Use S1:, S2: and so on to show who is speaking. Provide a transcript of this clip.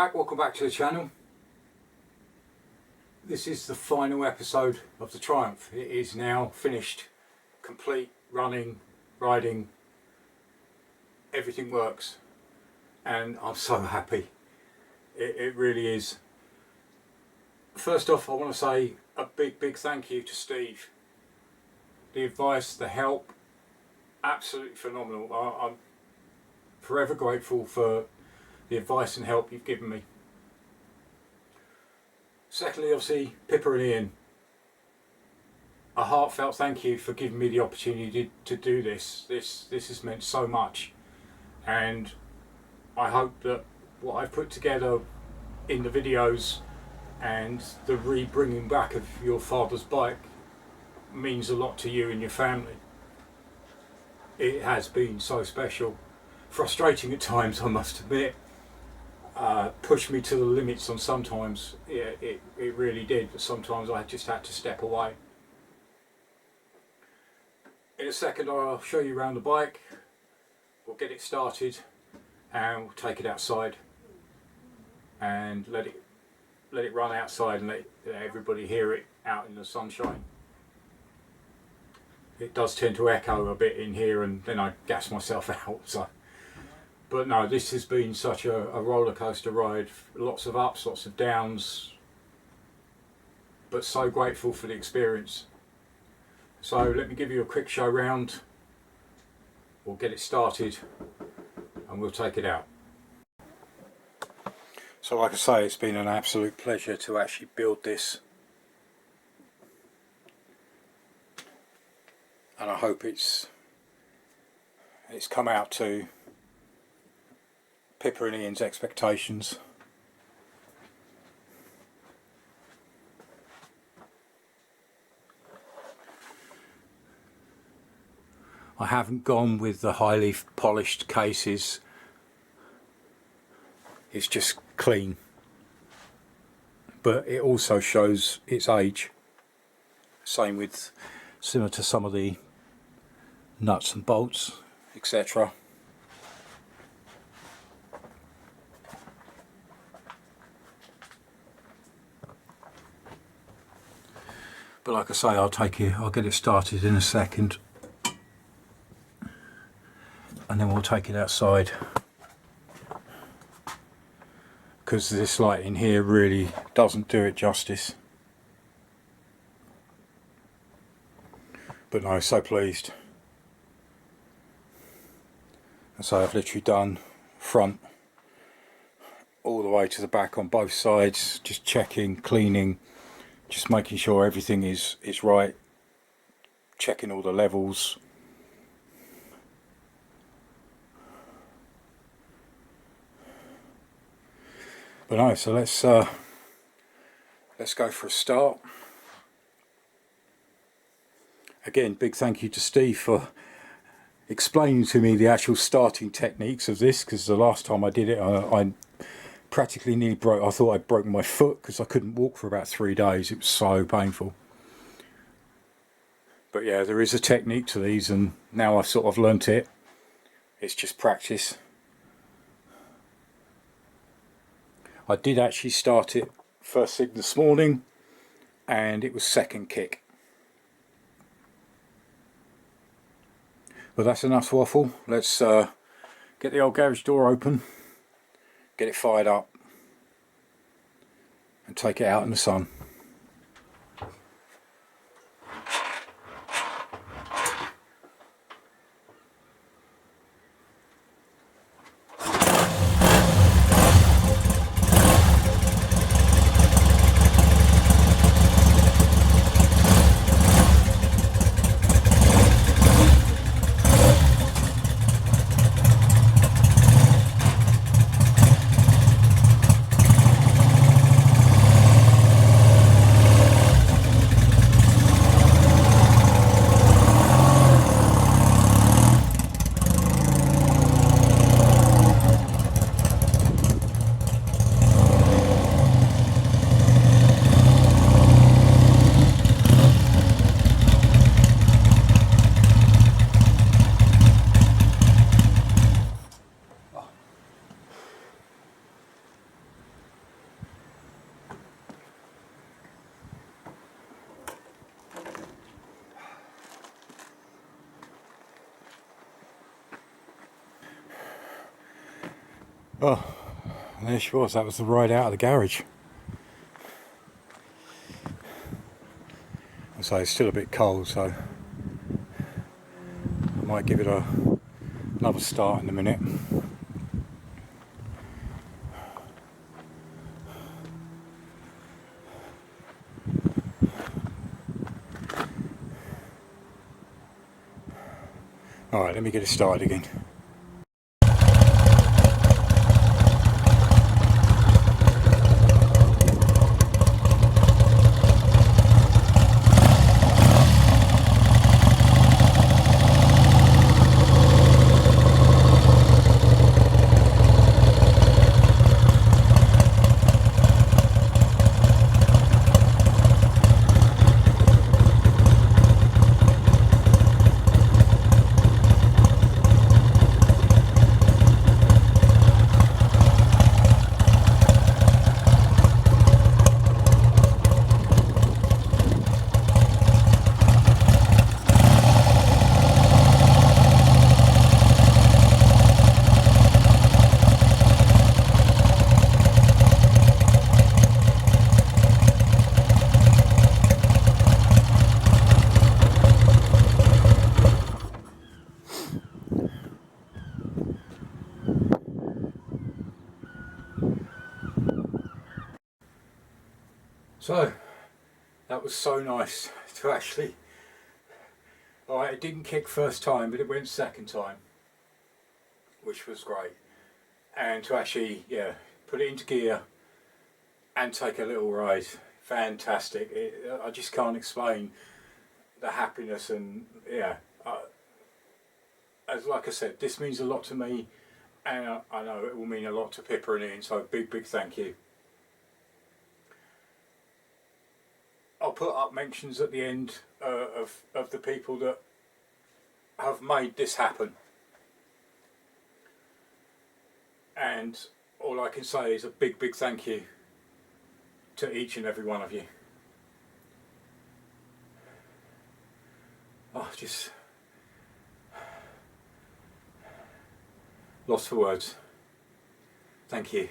S1: welcome back to the channel. This is the final episode of the Triumph. It is now finished, complete, running, riding, everything works, and I'm so happy. It really is. First off, I want to say a big thank you to Steve. The advice, the help, absolutely phenomenal. I'm forever grateful for the advice and help you've given me. Secondly, obviously, Pippa and Ian, a heartfelt thank you for giving me the opportunity to do this. This has meant so much, and I hope that what I've put together in the videos and the bringing back of your father's bike means a lot to you and your family. It has been so special. Frustrating at times, I must admit. Pushed me to the limits on sometimes. Yeah, it really did, but sometimes I just had to step away. In a second I'll show you around the bike, we'll get it started and we'll take it outside and let it run outside and let everybody hear it out in the sunshine. It does tend to echo a bit in here and then I gas myself out. So. But no, this has been such a roller coaster ride. Lots of ups, lots of downs, but so grateful for the experience. So let me give you a quick show round. We'll get it started and we'll take it out. So like I say, it's been an absolute pleasure to actually build this. And I hope it's come out to Pippa and Ian's expectations. I haven't gone with the highly polished cases. It's just clean, but it also shows its age. Similar to some of the nuts and bolts, etc. But like I say, I'll get it started in a second and then we'll take it outside, because this light in here really doesn't do it justice. But no, so pleased. And so I've literally done front all the way to the back on both sides, just checking, cleaning, just making sure everything is right, checking all the levels. But no, so let's go for a start. Again, big thank you to Steve for explaining to me the actual starting techniques of this, because the last time I did it I practically nearly broke. I thought I'd broken my foot because I couldn't walk for about 3 days. It was so painful. But yeah, there is a technique to these, and now I've sort of learnt it. It's just practice. I did actually start it first thing this morning and it was second kick. But that's enough waffle. Let's get the old garage door open, get it fired up and take it out in the sun. Oh, and there she was. That was the ride out of the garage. So it's still a bit cold, so I might give it another start in a minute. Alright, let me get it started again. So, that was so nice to actually, alright, it didn't kick first time, but it went second time, which was great. And to actually, yeah, put it into gear and take a little ride, fantastic. I just can't explain the happiness, and yeah, as like I said, this means a lot to me, and I know it will mean a lot to Pippa and Ian, so big thank you. I'll put up mentions at the end of the people that have made this happen, and all I can say is a big thank you to each and every one of you. Oh, just lost for words. Thank you.